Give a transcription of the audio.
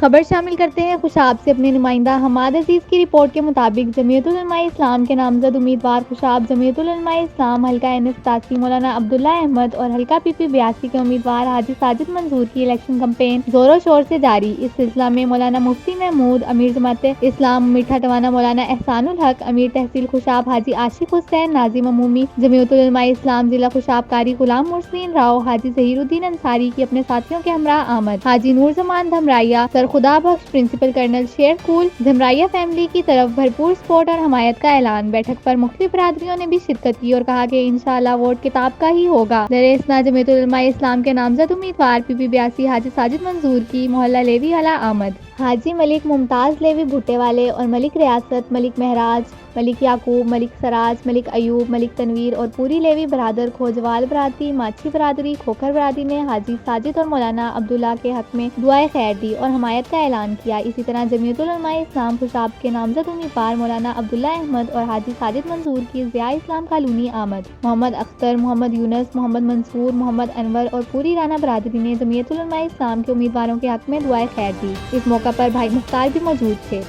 خبر شامل کرتے ہیں خوشاب سے اپنے نمائندہ حماد عزیز کی رپورٹ کے مطابق جمعیت العلماء اسلام کے نامزد امیدوار خوشاب جمعیت العلماء اسلام حلقہ N87 مولانا عبداللہ احمد اور حلقہ PP82 کے امیدوار حاجی ساجد منظور کی الیکشن کمپین زور و شور سے جاری۔ اس سلسلہ میں مولانا مفتی محمود، امیر جماعت اسلام میٹھا ٹوانا مولانا احسان الحق، امیر تحصیل خوشاب حاجی عاشق حسین، ناظم عمومی جمعیت العلماء اسلام ضلع خوشاب قاری غلام محسن راؤ، حاجی ظہیر الدین انصاری کی اپنے ساتھیوں کے ہمراہ آمد۔ حاجی نور زمان دھمرائیہ، سر خدا بخش پرنسپل کرنل شیر کول، دھمرائیہ فیملی کی طرف بھرپور سپورٹ اور حمایت کا اعلان۔ بیٹھک پر مختلف برادریوں نے بھی شرکت کی اور کہا کہ انشاءاللہ ووٹ کتاب کا ہی ہوگا۔ در اثنا جمعیت العلماء اسلام کے نامزد امیدوار PP82 حاجی ساجد منظور کی محلہ لیوی حلہ آمد۔ حاجی ملک ممتاز لیوی بھٹے والے اور ملک ریاست، ملک مہراج، ملک یعقوب، ملک سراج، ملک ایوب، ملک تنویر اور پوری لیوی برادر، کھوجوال برادری، ماچھی برادری، کھوکھر برادری نے حاجی ساجد اور مولانا عبداللہ کے حق میں دعائے خیر دی اور حمایت کا اعلان کیا۔ اسی طرح جمعیت العلماء اسلام خوشاب کے نامزد امیدوار مولانا عبداللہ احمد اور حاجی ساجد منظور کی ضیاء اسلام کالونی آمد۔ محمد اختر، محمد یونس، محمد منصور، محمد انور اور پوری رانا برادری نے جمعیت العلماء اسلام کے امیدواروں کے حق میں دعائے خیر دی۔ اس موقع پر بھائی مختار بھی موجود تھے۔